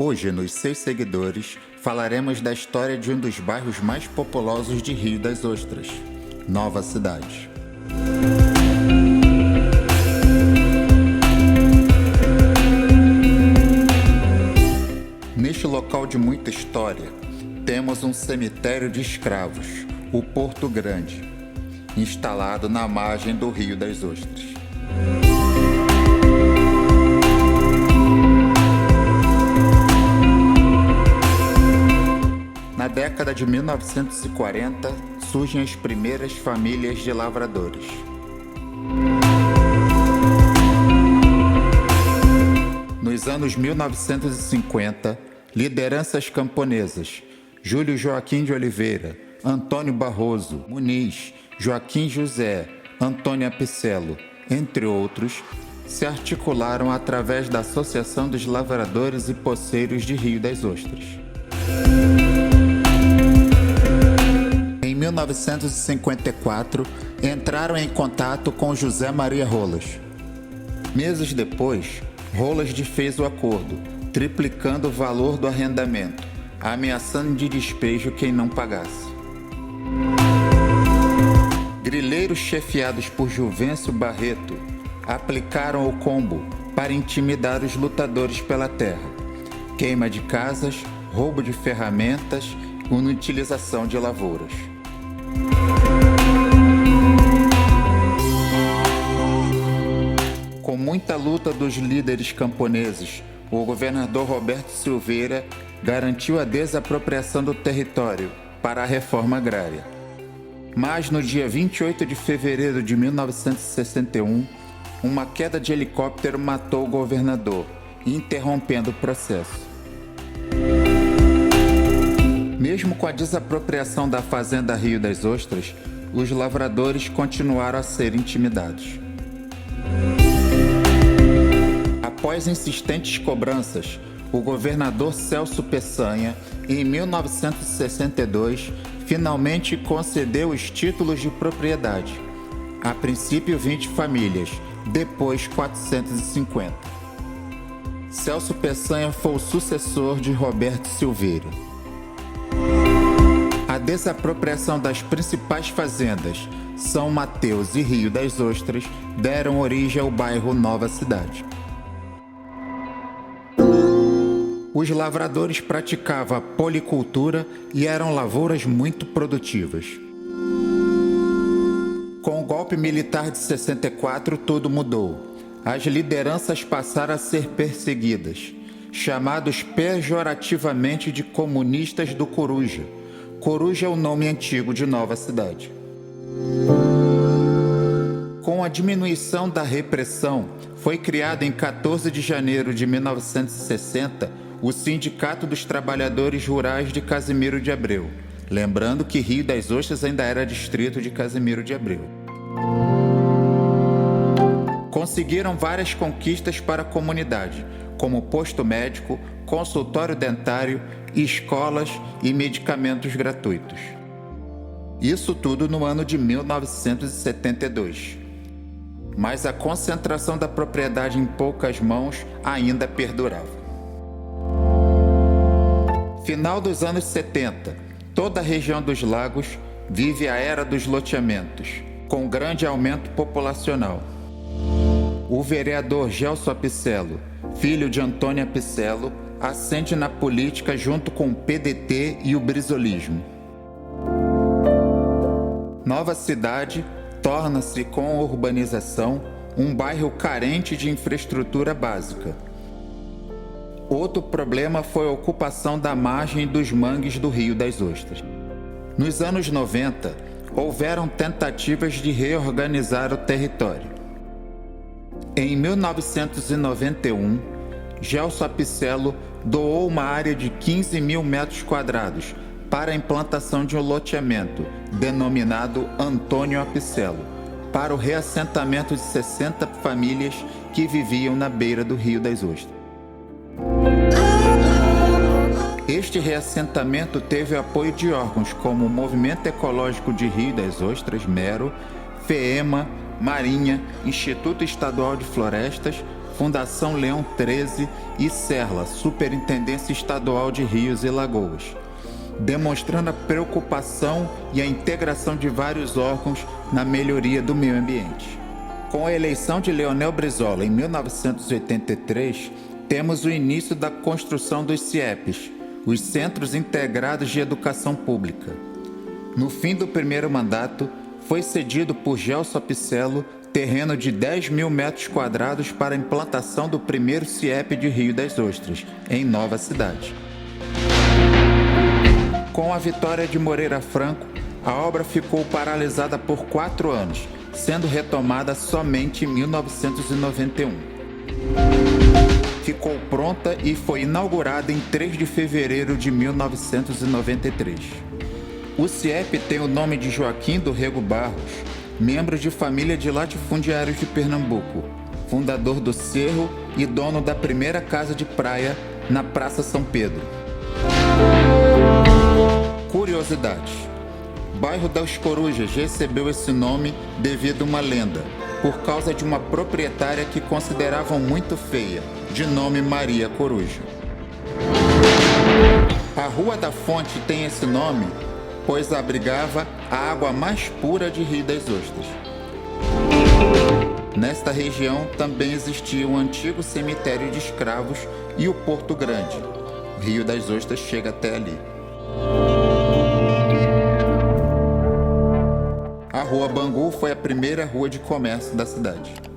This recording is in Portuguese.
Hoje, nos 6 seguidores, falaremos da história de um dos bairros mais populosos de Rio das Ostras, Nova Cidade. Neste local de muita história, temos um cemitério de escravos, o Porto Grande, instalado na margem do Rio das Ostras. Na década de 1940, surgem as primeiras famílias de lavradores. Nos anos 1950, lideranças camponesas, Júlio Joaquim de Oliveira, Antônio Barroso, Muniz, Joaquim José, Antônio Apicelo, entre outros, se articularam através da Associação dos Lavradores e Poceiros de Rio das Ostras. Em 1954, entraram em contato com José Maria Rolas. Meses depois, Rolas desfez o acordo, triplicando o valor do arrendamento, ameaçando de despejo quem não pagasse. Grileiros chefiados por Juvencio Barreto aplicaram o combo para intimidar os lutadores pela terra: queima de casas, roubo de ferramentas e inutilização de lavouras. Com muita luta dos líderes camponeses, o governador Roberto Silveira garantiu a desapropriação do território para a reforma agrária. Mas no dia 28 de fevereiro de 1961, uma queda de helicóptero matou o governador, interrompendo o processo. Mesmo com a desapropriação da fazenda Rio das Ostras, os lavradores continuaram a ser intimidados. Após insistentes cobranças, o governador Celso Peçanha, em 1962, finalmente concedeu os títulos de propriedade. A princípio 20 famílias, depois 450. Celso Peçanha foi o sucessor de Roberto Silveira. A desapropriação das principais fazendas, São Mateus e Rio das Ostras, deram origem ao bairro Nova Cidade. Os lavradores praticavam a policultura e eram lavouras muito produtivas. Com o golpe militar de 64, tudo mudou. As lideranças passaram a ser perseguidas, chamados pejorativamente de comunistas do Coruja. Coruja é o nome antigo de Nova Cidade. Com a diminuição da repressão, foi criado em 14 de janeiro de 1960 o Sindicato dos Trabalhadores Rurais de Casimiro de Abreu, lembrando que Rio das Ostras ainda era distrito de Casimiro de Abreu. Conseguiram várias conquistas para a comunidade, como posto médico, consultório dentário, escolas e medicamentos gratuitos. Isso tudo no ano de 1972. Mas a concentração da propriedade em poucas mãos ainda perdurava. Final dos anos 70, toda a região dos lagos vive a era dos loteamentos, com grande aumento populacional. O vereador Gelson Apicelo, filho de Antônio Apicelo, ascende na política junto com o PDT e o brizolismo. Nova Cidade torna-se, com a urbanização, um bairro carente de infraestrutura básica. Outro problema foi a ocupação da margem dos mangues do Rio das Ostras. Nos anos 90, houveram tentativas de reorganizar o território. Em 1991, Gelson Apicelo doou uma área de 15 mil metros quadrados para a implantação de um loteamento, denominado Antônio Apicelo, para o reassentamento de 60 famílias que viviam na beira do Rio das Ostras. Este reassentamento teve o apoio de órgãos como o Movimento Ecológico de Rio das Ostras, MERO, FEEMA, Marinha, Instituto Estadual de Florestas, Fundação Leão 13 e Serla, Superintendência Estadual de Rios e Lagoas, demonstrando a preocupação e a integração de vários órgãos na melhoria do meio ambiente. Com a eleição de Leonel Brizola em 1983, temos o início da construção dos CIEPs, os Centros Integrados de Educação Pública. No fim do primeiro mandato, foi cedido por Gelson Apicelo terreno de 10 mil metros quadrados para a implantação do primeiro CIEP de Rio das Ostras, em Nova Cidade. Com a vitória de Moreira Franco, a obra ficou paralisada por 4 anos, sendo retomada somente em 1991. Ficou pronta e foi inaugurada em 3 de fevereiro de 1993. O CIEP tem o nome de Joaquim do Rego Barros, membro de família de latifundiários de Pernambuco, fundador do Cerro e dono da primeira casa de praia na Praça São Pedro. Curiosidades: bairro das Corujas recebeu esse nome devido a uma lenda, por causa de uma proprietária que consideravam muito feia, de nome Maria Coruja. A Rua da Fonte tem esse nome pois abrigava a água mais pura de Rio das Ostras. Nesta região também existia um antigo cemitério de escravos e o Porto Grande. O Rio das Ostras chega até ali. A Rua Bangu foi a primeira rua de comércio da cidade.